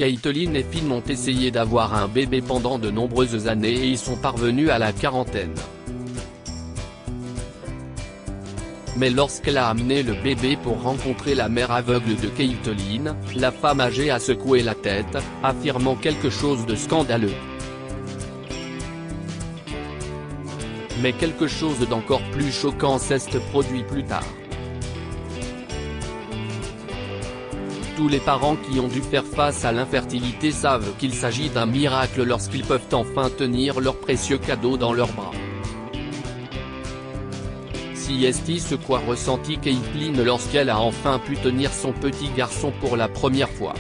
Caitlyn et Finn ont essayé d'avoir un bébé pendant de nombreuses années et y sont parvenus à la quarantaine. Mais lorsqu'elle a amené le bébé pour rencontrer la mère aveugle de Caitlyn, la femme âgée a secoué la tête, affirmant quelque chose de scandaleux. Mais quelque chose d'encore plus choquant s'est produit plus tard. Tous les parents qui ont dû faire face à l'infertilité savent qu'il s'agit d'un miracle lorsqu'ils peuvent enfin tenir leur précieux cadeau dans leurs bras. Si est ce quoi ressentit Caitlyn lorsqu'elle a enfin pu tenir son petit garçon pour la première fois.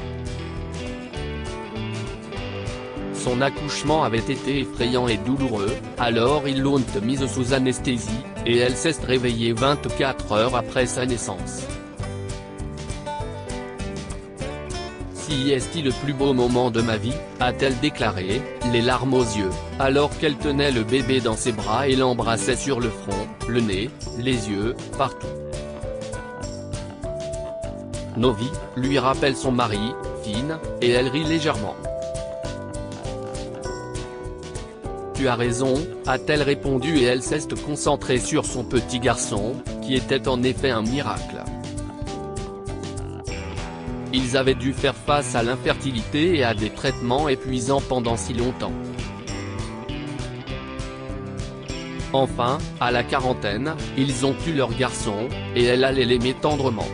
Son accouchement avait été effrayant et douloureux, alors ils l'ont mise sous anesthésie, et elle s'est réveillée 24 heures après sa naissance. Si est le plus beau moment de ma vie, a-t-elle déclaré, les larmes aux yeux, alors qu'elle tenait le bébé dans ses bras et l'embrassait sur le front, le nez, les yeux, partout. Novi, lui rappelle son mari, Finn, et elle rit légèrement. Tu as raison, a-t-elle répondu et elle s'est concentrée sur son petit garçon, qui était en effet un miracle. Ils avaient dû faire face à l'infertilité et à des traitements épuisants pendant si longtemps. Enfin, à la quarantaine, ils ont eu leur garçon, et elle allait l'aimer tendrement.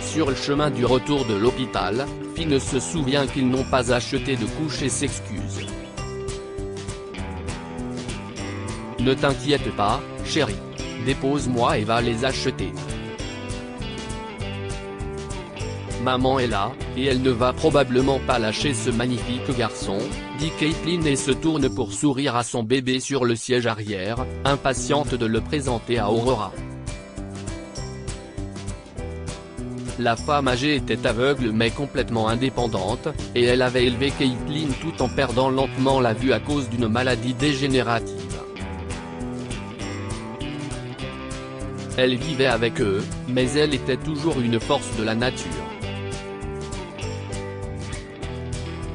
Sur le chemin du retour de l'hôpital, Finn se souvient qu'ils n'ont pas acheté de couche et s'excuse. Ne t'inquiète pas, chérie. Dépose-moi et va les acheter. Maman est là, et elle ne va probablement pas lâcher ce magnifique garçon, dit Caitlyn et se tourne pour sourire à son bébé sur le siège arrière, impatiente de le présenter à Aurora. La femme âgée était aveugle mais complètement indépendante, et elle avait élevé Caitlyn tout en perdant lentement la vue à cause d'une maladie dégénérative. Elle vivait avec eux, mais elle était toujours une force de la nature.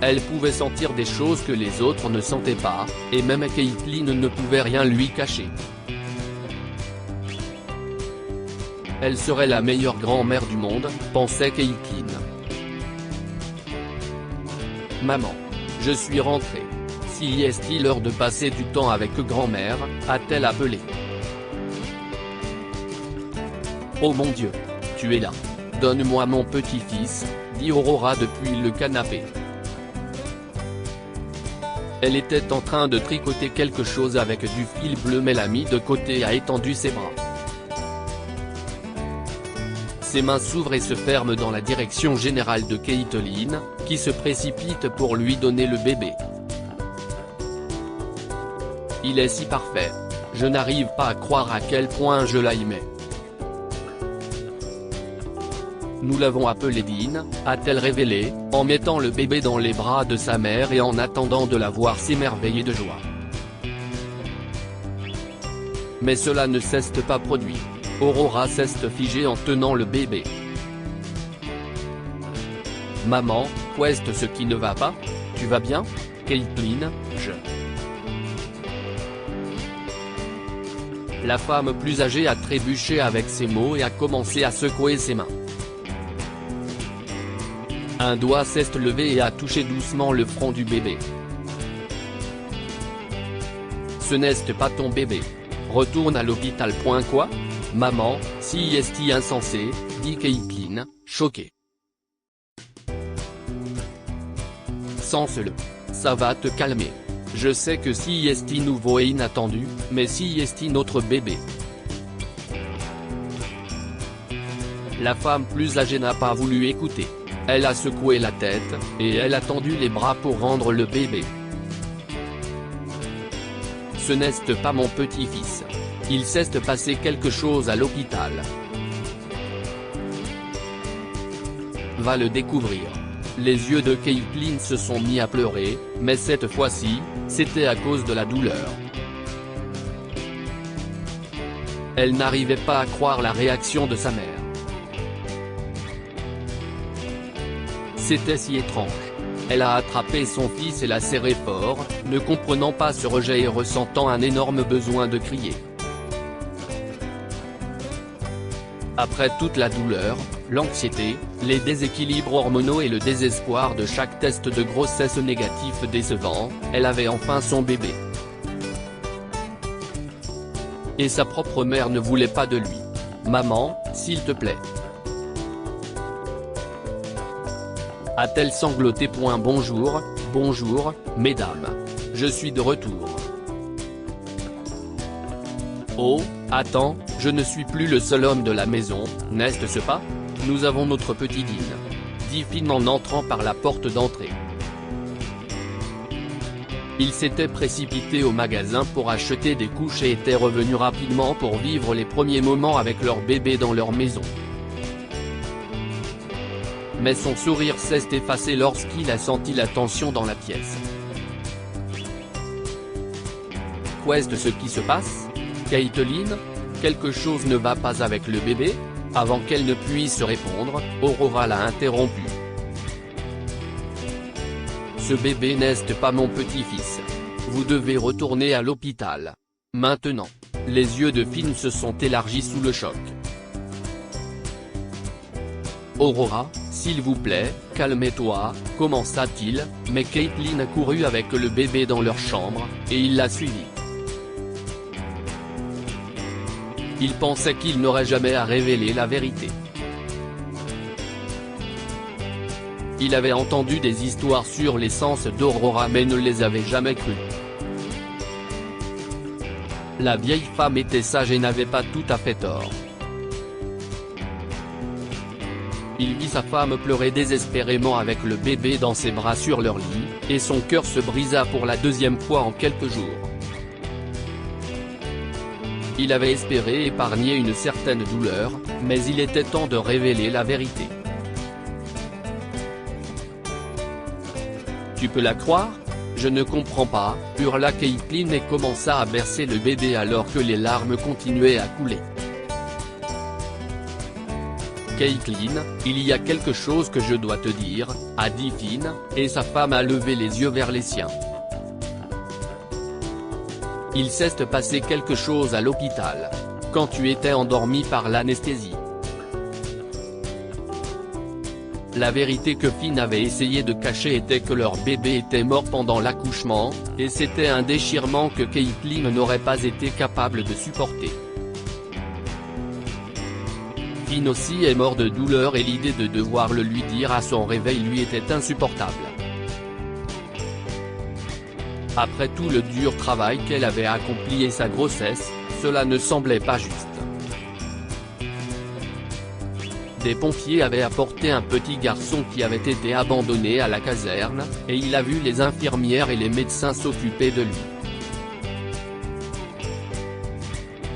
Elle pouvait sentir des choses que les autres ne sentaient pas, et même Caitlyn ne pouvait rien lui cacher. Elle serait la meilleure grand-mère du monde, pensait Caitlyn. Maman. Je suis rentrée. Si est-il l'heure de passer du temps avec grand-mère, a-t-elle appelé. Oh mon Dieu. Tu es là. Donne-moi mon petit-fils, dit Aurora depuis le canapé. Elle était en train de tricoter quelque chose avec du fil bleu mais l'a mis de côté et a étendu ses bras. Ses mains s'ouvrent et se ferment dans la direction générale de Caitlyn, qui se précipite pour lui donner le bébé. Il est si parfait. Je n'arrive pas à croire à quel point je l'aimais. Nous l'avons appelé Dean, a-t-elle révélé, en mettant le bébé dans les bras de sa mère et en attendant de la voir s'émerveiller de joie. Mais cela ne s'est pas produit. Aurora s'est figée en tenant le bébé. Maman, qu'est-ce ce qui ne va pas? Tu vas bien? Caitlyn, La femme plus âgée a trébuché avec ces mots et a commencé à secouer ses mains. Un doigt s'est levé et a touché doucement le front du bébé. Ce n'est pas ton bébé. Retourne à l'hôpital. Quoi? Maman, si est insensé, dit Caitlyn, choquée. Sens-le. Ça va te calmer. Je sais que si est nouveau et inattendu, mais si est notre bébé. La femme plus âgée n'a pas voulu écouter. Elle a secoué la tête, et elle a tendu les bras pour rendre le bébé. Ce n'est pas mon petit-fils. Il s'est passé quelque chose à l'hôpital. Va le découvrir. Les yeux de Caitlyn se sont mis à pleurer, mais cette fois-ci, c'était à cause de la douleur. Elle n'arrivait pas à croire la réaction de sa mère. C'était si étrange. Elle a attrapé son fils et l'a serré fort, ne comprenant pas ce rejet et ressentant un énorme besoin de crier. Après toute la douleur, l'anxiété, les déséquilibres hormonaux et le désespoir de chaque test de grossesse négatif décevant, elle avait enfin son bébé. Et sa propre mère ne voulait pas de lui. « Maman, s'il te plaît. » a-t-elle sangloté. Bonjour, bonjour, mesdames. Je suis de retour. Oh, attends, je ne suis plus le seul homme de la maison, n'est-ce pas? Nous avons notre petit Dean, dit Finn en entrant par la porte d'entrée. Il s'était précipité au magasin pour acheter des couches et était revenu rapidement pour vivre les premiers moments avec leur bébé dans leur maison. Mais son sourire s'est effacé lorsqu'il a senti la tension dans la pièce. Qu'est-ce ce qui se passe? Caitlin? Quelque chose ne va pas avec le bébé? Avant qu'elle ne puisse répondre, Aurora l'a interrompu. Ce bébé n'est pas mon petit-fils. Vous devez retourner à l'hôpital. Maintenant. Les yeux de Finn se sont élargis sous le choc. Aurora, s'il vous plaît, calmez-toi, commença-t-il, mais Caitlin a couru avec le bébé dans leur chambre, et il l'a suivi. Il pensait qu'il n'aurait jamais à révéler la vérité. Il avait entendu des histoires sur l'essence d'Aurora mais ne les avait jamais crues. La vieille femme était sage et n'avait pas tout à fait tort. Il vit sa femme pleurer désespérément avec le bébé dans ses bras sur leur lit, et son cœur se brisa pour la deuxième fois en quelques jours. Il avait espéré épargner une certaine douleur, mais il était temps de révéler la vérité. Tu peux la croire? Je ne comprends pas, hurla Caitlin et commença à bercer le bébé alors que les larmes continuaient à couler. Caitlin, il y a quelque chose que je dois te dire, a dit Finn, et sa femme a levé les yeux vers les siens. Il s'est passé quelque chose à l'hôpital. Quand tu étais endormi par l'anesthésie. La vérité que Finn avait essayé de cacher était que leur bébé était mort pendant l'accouchement, et c'était un déchirement que Caitlin n'aurait pas été capable de supporter. Finn aussi est mort de douleur et l'idée de devoir le lui dire à son réveil lui était insupportable. Après tout le dur travail qu'elle avait accompli et sa grossesse, cela ne semblait pas juste. Des pompiers avaient apporté un petit garçon qui avait été abandonné à la caserne, et il a vu les infirmières et les médecins s'occuper de lui.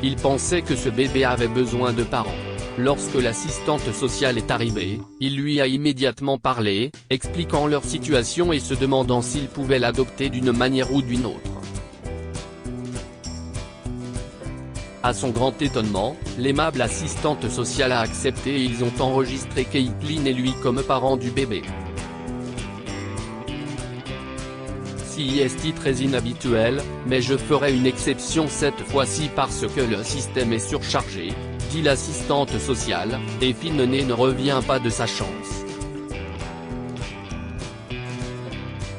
Il pensait que ce bébé avait besoin de parents. Lorsque l'assistante sociale est arrivée, il lui a immédiatement parlé, expliquant leur situation et se demandant s'il pouvait l'adopter d'une manière ou d'une autre. À son grand étonnement, l'aimable assistante sociale a accepté et ils ont enregistré Caitlin et lui comme parents du bébé. C'est très inhabituel, mais je ferai une exception cette fois-ci parce que le système est surchargé, dit l'assistante sociale, et Finn ne revient pas de sa chance.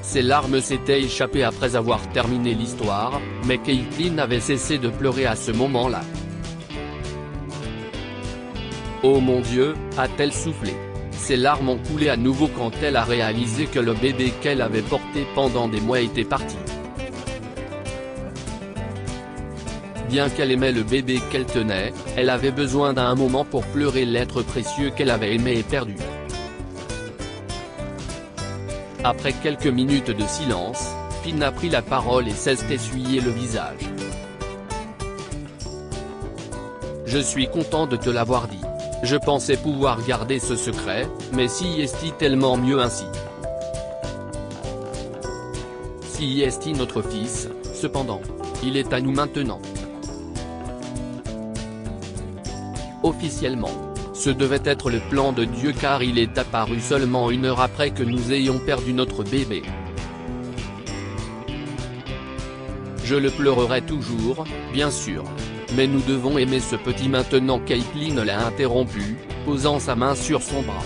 Ses larmes s'étaient échappées après avoir terminé l'histoire, mais Caitlin avait cessé de pleurer à ce moment-là. Oh mon Dieu, a-t-elle soufflé. Ses larmes ont coulé à nouveau quand elle a réalisé que le bébé qu'elle avait porté pendant des mois était parti. Bien qu'elle aimait le bébé qu'elle tenait, elle avait besoin d'un moment pour pleurer l'être précieux qu'elle avait aimé et perdu. Après quelques minutes de silence, Finn a pris la parole et s'est essuyé le visage. Je suis content de te l'avoir dit. Je pensais pouvoir garder ce secret, mais si est tellement mieux ainsi. Si est notre fils, cependant. Il est à nous maintenant. Officiellement. Ce devait être le plan de Dieu car il est apparu seulement 1 heure après que nous ayons perdu notre bébé. Je le pleurerai toujours, bien sûr. Mais nous devons aimer ce petit maintenant. Caitlyn l'a interrompu, posant sa main sur son bras.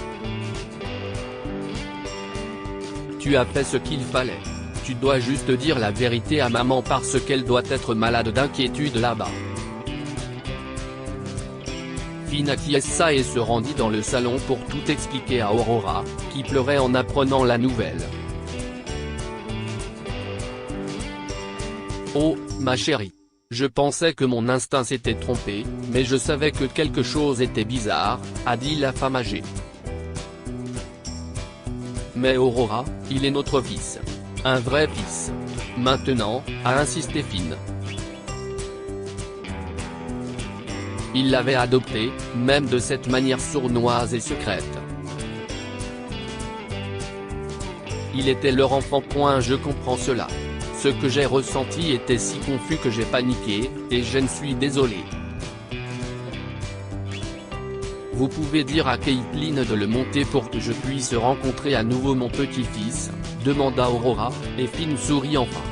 Tu as fait ce qu'il fallait. Tu dois juste dire la vérité à maman parce qu'elle doit être malade d'inquiétude là-bas. Finn acquiesça et se rendit dans le salon pour tout expliquer à Aurora, qui pleurait en apprenant la nouvelle. Oh, ma chérie. Je pensais que mon instinct s'était trompé, mais je savais que quelque chose était bizarre, a dit la femme âgée. Mais Aurora, il est notre fils. Un vrai fils. Maintenant, a insisté Finn. Il l'avait adopté, même de cette manière sournoise et secrète. Il était leur enfant. Je comprends cela. Ce que j'ai ressenti était si confus que j'ai paniqué, et je ne suis désolé. Vous pouvez dire à Caitlyn de le monter pour que je puisse rencontrer à nouveau mon petit-fils, demanda Aurora, et Finn sourit enfin.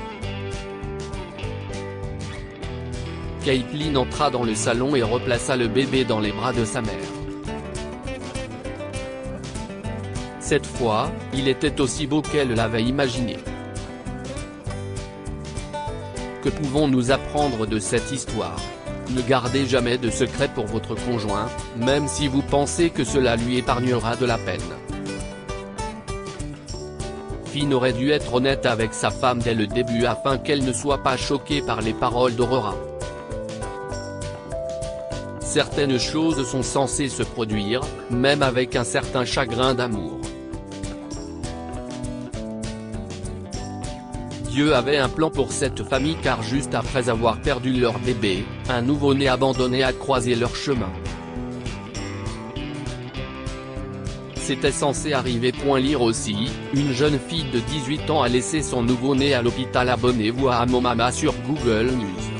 Caitlyn entra dans le salon et replaça le bébé dans les bras de sa mère. Cette fois, il était aussi beau qu'elle l'avait imaginé. Que pouvons-nous apprendre de cette histoire? Ne gardez jamais de secret pour votre conjoint, même si vous pensez que cela lui épargnera de la peine. Finn aurait dû être honnête avec sa femme dès le début afin qu'elle ne soit pas choquée par les paroles d'Aurora. Certaines choses sont censées se produire, même avec un certain chagrin d'amour. Dieu avait un plan pour cette famille car juste après avoir perdu leur bébé, un nouveau-né abandonné a croisé leur chemin. C'était censé arriver. Lire aussi, une jeune fille de 18 ans a laissé son nouveau-né à l'hôpital. Abonnez-vous à Amomama sur Google News.